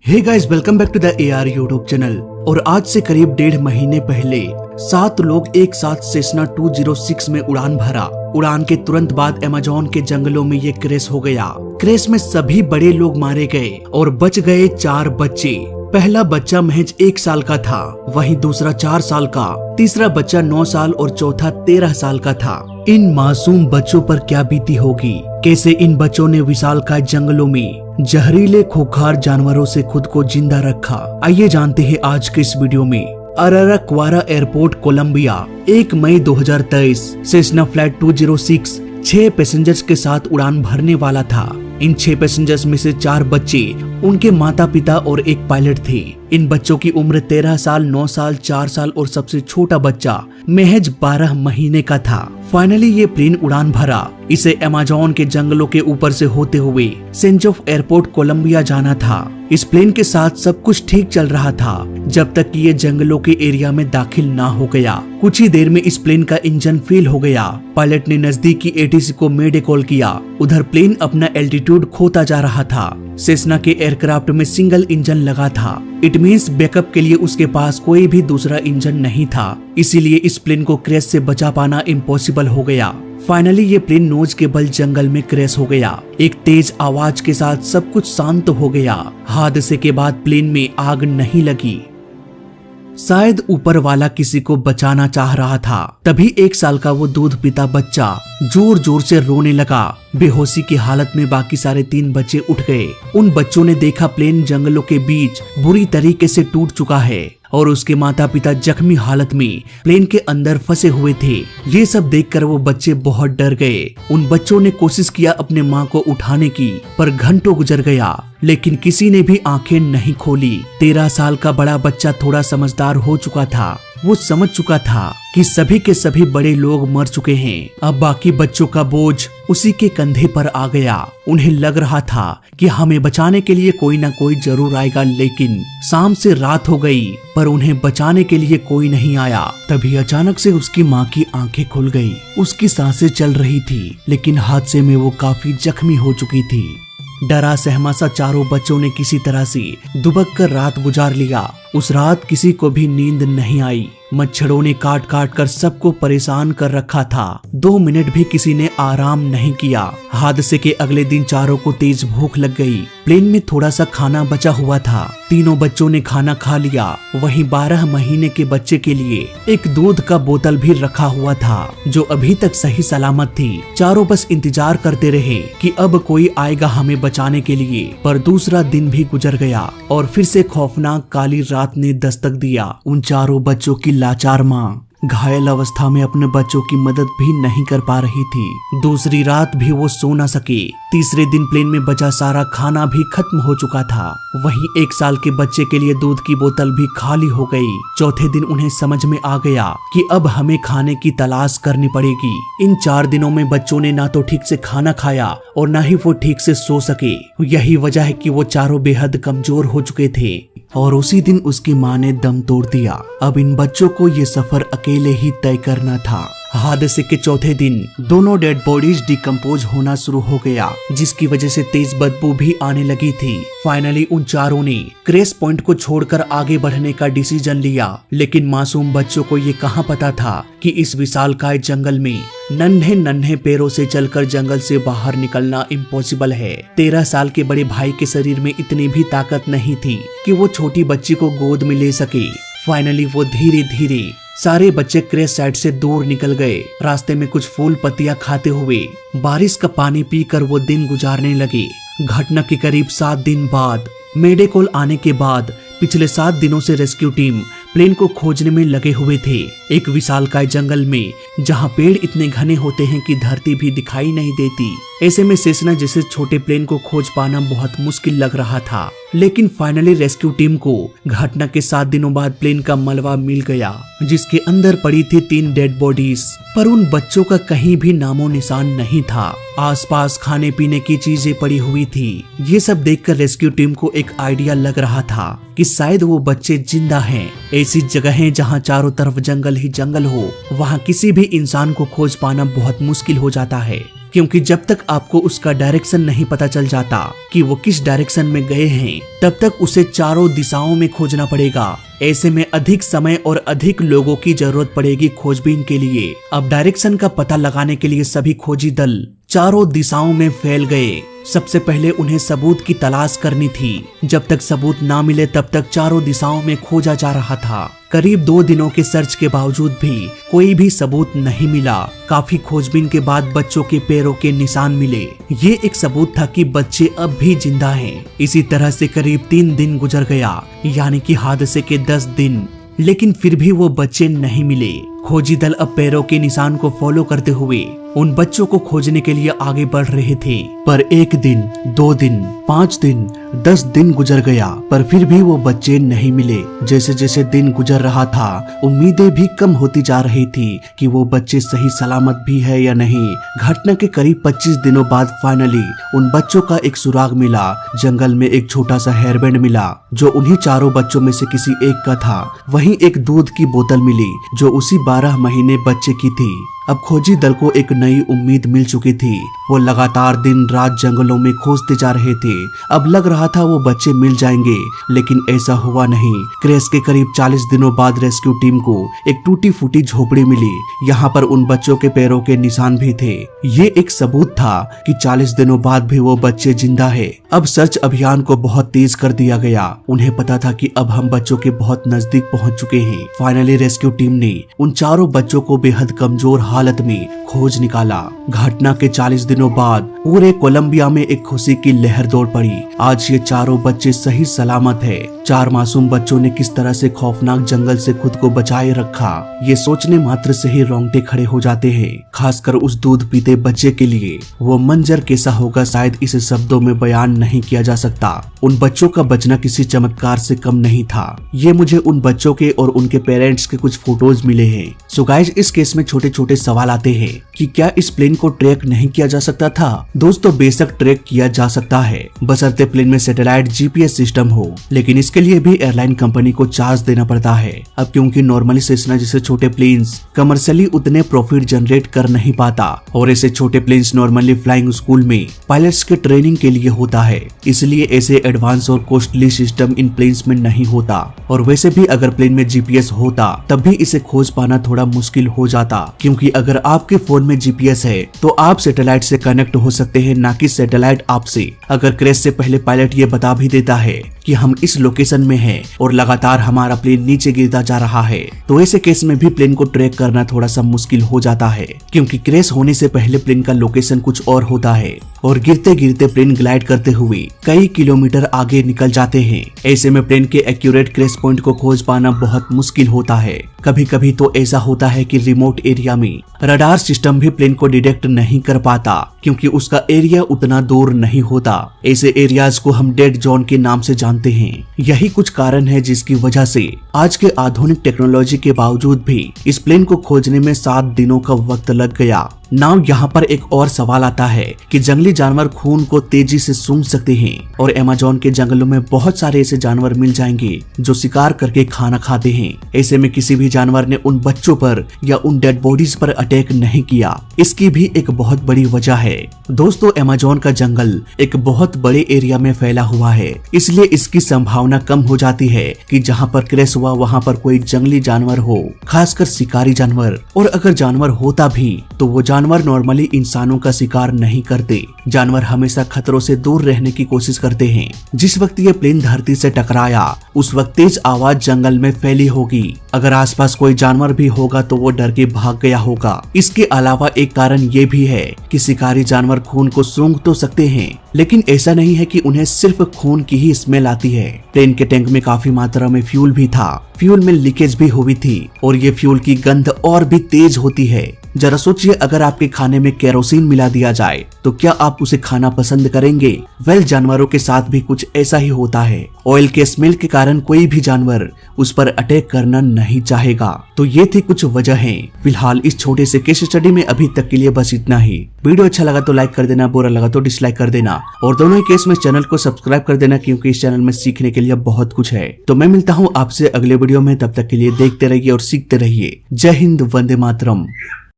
Hey guys, welcome back to the AR YouTube channel. और आज से करीब 1.5 महीने पहले 7 लोग एक साथ सेसना 206 में उड़ान भरा। उड़ान के तुरंत बाद अमेज़न के जंगलों में ये क्रैश हो गया। क्रैश में सभी बड़े लोग मारे गए और बच गए 4 बच्चे। पहला बच्चा महज 1 साल का था, वहीं दूसरा 4 साल का, तीसरा बच्चा 9 साल और चौथा 13 साल का था। इन मासूम बच्चों पर क्या बीती होगी, कैसे इन बच्चों ने विशालकाय जंगलों में जहरीले खूंखार जानवरों से खुद को जिंदा रखा। आइए जानते हैं आज के इस वीडियो में। अराराक्वारा एयरपोर्ट, कोलंबिया, 1 मई 2023 सेसना फ्लाइट 206 6 पैसेंजर्स के साथ उड़ान भरने वाला था। इन 6 पैसेंजर्स में से 4 बच्चे, उनके माता पिता और एक पायलट थे। इन बच्चों की उम्र 13 साल, 9 साल, 4 साल और सबसे छोटा बच्चा महज 12 महीने का था। फाइनली ये प्लेन उड़ान भरा। इसे अमेज़न के जंगलों के ऊपर से होते हुए सेंट एयरपोर्ट, कोलंबिया जाना था। इस प्लेन के साथ सब कुछ ठीक चल रहा था जब तक कि ये जंगलों के एरिया में दाखिल ना हो गया। कुछ ही देर में इस प्लेन का इंजन फेल हो गया। पायलट ने नजदीकी ATC को मेडे कॉल किया। उधर प्लेन अपना एल्टीट्यूड खोता जा रहा था। सेसना के एयरक्राफ्ट में सिंगल इंजन लगा था। इट मीन्स बैकअप के लिए उसके पास कोई भी दूसरा इंजन नहीं था, इसीलिए इस प्लेन को क्रैश से बचा पाना इम्पॉसिबल हो गया। फाइनली ये प्लेन नोज के बल जंगल में क्रैश हो गया। एक तेज आवाज के साथ सब कुछ शांत हो गया। हादसे के बाद प्लेन में आग नहीं लगी। शायद ऊपर वाला किसी को बचाना चाह रहा था। तभी 1 साल का वो दूध पीता बच्चा जोर जोर से रोने लगा। बेहोशी की हालत में बाकी सारे 3 बच्चे उठ गए। उन बच्चों ने देखा प्लेन जंगलों के बीच बुरी तरीके से टूट चुका है और उसके माता पिता जख्मी हालत में प्लेन के अंदर फंसे हुए थे। ये सब देखकर वो बच्चे बहुत डर गए। उन बच्चों ने कोशिश किया अपने माँ को उठाने की, पर घंटों गुजर गया लेकिन किसी ने भी आंखें नहीं खोली। 13 साल का बड़ा बच्चा थोड़ा समझदार हो चुका था। वो समझ चुका था कि सभी के सभी बड़े लोग मर चुके हैं। अब बाकी बच्चों का बोझ उसी के कंधे पर आ गया। उन्हें लग रहा था कि हमें बचाने के लिए कोई ना कोई जरूर आएगा, लेकिन शाम से रात हो गई पर उन्हें बचाने के लिए कोई नहीं आया। तभी अचानक से उसकी माँ की आंखें खुल गई। उसकी सांसें चल रही थी, लेकिन हादसे में वो काफी जख्मी हो चुकी थी। डरा सहमा सा चारों बच्चों ने किसी तरह से दुबक कर रात गुजार लिया। उस रात किसी को भी नींद नहीं आई। मच्छरों ने काट काट कर सबको परेशान कर रखा था। 2 मिनट भी किसी ने आराम नहीं किया। हादसे के अगले दिन चारों को तेज भूख लग गई। प्लेन में थोड़ा सा खाना बचा हुआ था। तीनों बच्चों ने खाना खा लिया। वहीं 12 महीने के बच्चे के लिए एक दूध का बोतल भी रखा हुआ था, जो अभी तक सही सलामत थी। चारों बस इंतजार करते रहे कि अब कोई आएगा हमें बचाने के लिए। पर दूसरा दिन भी गुजर गया और फिर से खौफनाक काली रात ने दस्तक दिया। उन चारों बच्चों की लाचार माँ घायल अवस्था में अपने बच्चों की मदद भी नहीं कर पा रही थी। दूसरी रात भी वो सो न सके। तीसरे दिन प्लेन में बचा सारा खाना भी खत्म हो चुका था। वहीं 1 साल के बच्चे के लिए दूध की बोतल भी खाली हो गई। चौथे दिन उन्हें समझ में आ गया कि अब हमें खाने की तलाश करनी पड़ेगी। इन 4 दिनों में बच्चों ने ना तो ठीक से खाना खाया और ना ही वो ठीक से सो सके। यही वजह है कि वो चारों बेहद कमजोर हो चुके थे और उसी दिन उसकी माँ ने दम तोड़ दिया। अब इन बच्चों को ये सफर अकेले ही तय करना था। हादसे के चौथे दिन दोनों डेड बॉडीज डिकम्पोज होना शुरू हो गया, जिसकी वजह से तेज बदबू भी आने लगी थी। फाइनली उन चारों ने क्रैश पॉइंट को छोड़कर आगे बढ़ने का डिसीजन लिया, लेकिन मासूम बच्चों को ये कहाँ पता था कि इस विशालकाय जंगल में नन्हे नन्हे पैरों से चलकर जंगल से बाहर निकलना इम्पॉसिबल है। 13 साल के बड़े भाई के शरीर में इतनी भी ताकत नहीं थी कि वो छोटी बच्ची को गोद में ले सके। फाइनली वो धीरे धीरे सारे बच्चे क्रैश साइड से दूर निकल गए। रास्ते में कुछ फूल पत्तियां खाते हुए बारिश का पानी पीकर वो दिन गुजारने लगे। घटना के करीब 7 दिन बाद मेडे कॉल आने के बाद पिछले 7 दिनों से रेस्क्यू टीम प्लेन को खोजने में लगे हुए थे। एक विशालकाय जंगल में जहां पेड़ इतने घने होते हैं कि धरती भी दिखाई नहीं देती। ऐसे में सेसना जैसे छोटे प्लेन को खोज पाना बहुत मुश्किल लग रहा था। लेकिन फाइनली रेस्क्यू टीम को घटना के 7 दिनों बाद प्लेन का मलबा मिल गया, जिसके अंदर पड़ी थी 3 डेड बॉडीज। पर उन बच्चों का कहीं भी नामो निशान नहीं था। आसपास खाने पीने की चीजें पड़ी हुई थी। ये सब देखकर रेस्क्यू टीम को एक आइडिया लग रहा था कि शायद वो बच्चे जिंदा हैं। ऐसी जगह है जहाँ चारों तरफ जंगल ही जंगल हो, वहाँ किसी भी इंसान को खोज पाना बहुत मुश्किल हो जाता है। क्योंकि जब तक आपको उसका डायरेक्शन नहीं पता चल जाता कि वो किस डायरेक्शन में गए हैं, तब तक उसे चारों दिशाओं में खोजना पड़ेगा। ऐसे में अधिक समय और अधिक लोगों की जरूरत पड़ेगी खोजबीन के लिए। अब डायरेक्शन का पता लगाने के लिए सभी खोजी दल चारों दिशाओं में फैल गए। सबसे पहले उन्हें सबूत की तलाश करनी थी। जब तक सबूत ना मिले तब तक चारों दिशाओं में खोजा जा रहा था। करीब 2 दिनों के सर्च के बावजूद भी कोई भी सबूत नहीं मिला। काफी खोजबीन के बाद बच्चों के पैरों के निशान मिले। ये एक सबूत था कि बच्चे अब भी जिंदा हैं। इसी तरह से करीब 3 दिन गुजर गया, यानी कि हादसे के 10 दिन, लेकिन फिर भी वो बच्चे नहीं मिले। खोजी दल अब पैरों के निशान को फॉलो करते हुए उन बच्चों को खोजने के लिए आगे बढ़ रहे थे। पर 1 दिन, 2 दिन, 5 दिन, 10 दिन गुजर गया, पर फिर भी वो बच्चे नहीं मिले। जैसे जैसे दिन गुजर रहा था, उम्मीदें भी कम होती जा रही थी कि वो बच्चे सही सलामत भी है या नहीं। घटना के करीब 25 दिनों बाद फाइनली उन बच्चों का एक सुराग मिला। जंगल में एक छोटा सा हेयरबैंड मिला जो उन्हीं चारों बच्चों में से किसी एक का था। वहीं एक दूध की बोतल मिली जो उसी 12 महीने बच्चे की थी। अब खोजी दल को एक नई उम्मीद मिल चुकी थी। वो लगातार दिन रात जंगलों में खोजते जा रहे थे। अब लग रहा था वो बच्चे मिल जाएंगे, लेकिन ऐसा हुआ नहीं। क्रैश के करीब 40 दिनों बाद रेस्क्यू टीम को एक टूटी फूटी झोपड़ी मिली। यहाँ पर उन बच्चों के पैरों के निशान भी थे। ये एक सबूत था कि 40 दिनों बाद भी वो बच्चे जिंदा है। अब सर्च अभियान को बहुत तेज कर दिया गया। उन्हें पता था कि अब हम बच्चों के बहुत नजदीक पहुँच चुके हैं। फाइनली रेस्क्यू टीम ने उन चारों बच्चों को बेहद कमजोर हालत में खोज निकाला। घटना के 40 दिनों बाद पूरे कोलंबिया में एक खुशी की लहर दौड़ पड़ी। आज ये चारों बच्चे सही सलामत है। 4 मासूम बच्चों ने किस तरह से खौफनाक जंगल से खुद को बचाए रखा, ये सोचने मात्र से ही रोंगटे खड़े हो जाते हैं। खासकर उस दूध पीते बच्चे के लिए वो मंजर कैसा होगा, शायद इसे शब्दों में बयान नहीं किया जा सकता। उन बच्चों का बचना किसी चमत्कार से कम नहीं था। ये मुझे उन बच्चों के और उनके पेरेंट्स के कुछ फोटोज मिले हैं। सो गाइस, इस केस में छोटे छोटे सवाल आते हैं कि क्या इस प्लेन को ट्रैक नहीं किया जा सकता था? दोस्तों, बेशक ट्रैक किया जा सकता है, बशर्ते प्लेन में सैटेलाइट जीपीएस सिस्टम हो, लेकिन इसके लिए भी एयरलाइन कंपनी को चार्ज देना पड़ता है। अब क्योंकि नॉर्मली सेस्ना जैसे छोटे प्लेन्स कमर्शियली उतने प्रॉफिट जनरेट कर नहीं पाता और ऐसे छोटे प्लेन्स नॉर्मली फ्लाइंग स्कूल में पायलट्स के ट्रेनिंग के लिए होता है, इसलिए ऐसे एडवांस और कॉस्टली सिस्टम इन प्लेन्स में नहीं होता। और वैसे भी अगर प्लेन में जीपीएस होता तब भी इसे खोज पाना थोड़ा मुश्किल हो जाता, क्योंकि अगर आपके फोन में जीपीएस है तो आप सैटेलाइट से कनेक्ट हो सकते हैं, ना कि सैटेलाइट आपसे। अगर क्रैश से पहले पायलट ये बता भी देता है कि हम इस लोकेशन में हैं और लगातार हमारा प्लेन नीचे गिरता जा रहा है, तो ऐसे केस में भी प्लेन को ट्रैक करना थोड़ा सा मुश्किल हो जाता है, क्योंकि क्रैश होने से पहले प्लेन का लोकेशन कुछ और होता है और गिरते गिरते प्लेन ग्लाइड करते हुए कई किलोमीटर आगे निकल जाते हैं। ऐसे में प्लेन के एक्यूरेट क्रैश पॉइंट को खोज पाना बहुत मुश्किल होता है। कभी कभी तो ऐसा होता है कि रिमोट एरिया में रडार सिस्टम भी प्लेन को डिटेक्ट नहीं कर पाता, क्योंकि उसका एरिया उतना दूर नहीं होता। ऐसे एरियाज को हम डेड जोन के नाम से जानते हैं। यही कुछ कारण है जिसकी वजह से आज के आधुनिक टेक्नोलॉजी के बावजूद भी इस प्लेन को खोजने में 7 दिनों का वक्त लग गया। नाउ यहाँ पर एक और सवाल आता है कि जंगली जानवर खून को तेजी से सूंघ सकते हैं और अमेज़न के जंगलों में बहुत सारे ऐसे जानवर मिल जाएंगे जो शिकार करके खाना खाते हैं। ऐसे में किसी भी जानवर ने उन बच्चों पर या उन डेड बॉडीज पर अटैक नहीं किया। इसकी भी एक बहुत बड़ी वजह है। दोस्तों, अमेज़न का जंगल एक बहुत बड़े एरिया में फैला हुआ है, इसलिए इसकी संभावना कम हो जाती है कि जहाँ पर क्रैश हुआ वहाँ पर कोई जंगली जानवर हो, खासकर शिकारी जानवर। और अगर जानवर होता भी तो वो जानवर नॉर्मली इंसानों का शिकार नहीं करते। जानवर हमेशा खतरों से दूर रहने की कोशिश करते हैं। जिस वक्त ये प्लेन धरती से टकराया उस वक्त तेज आवाज जंगल में फैली होगी। अगर आसपास कोई जानवर भी होगा तो वो डर के भाग गया होगा। इसके अलावा एक कारण ये भी है कि शिकारी जानवर खून को सूंघ तो सकते हैं, लेकिन ऐसा नहीं है कि उन्हें सिर्फ खून की ही स्मेल आती है। प्लेन के टैंक में काफी मात्रा में फ्यूल भी था। फ्यूल में लीकेज भी हुई थी और ये फ्यूल की गंध और भी तेज होती है। जरा सोचिए, अगर आपके खाने में केरोसिन मिला दिया जाए तो क्या आप उसे खाना पसंद करेंगे? वेल, जानवरों के साथ भी कुछ ऐसा ही होता है। ऑयल के स्मेल के कारण कोई भी जानवर उस पर अटैक करना नहीं चाहेगा। तो ये थी कुछ वजहें। फिलहाल इस छोटे से केस स्टडी में अभी तक के लिए बस इतना ही। वीडियो अच्छा लगा तो लाइक कर देना, बुरा लगा तो डिसलाइक कर देना और दोनों ही केस में चैनल को सब्सक्राइब कर देना, क्योंकि इस चैनल में सीखने के लिए बहुत कुछ है। तो मैं मिलता हूँ आपसे अगले वीडियो में, तब तक के लिए देखते रहिए और सीखते रहिए। जय हिंद, वंदे मातरम।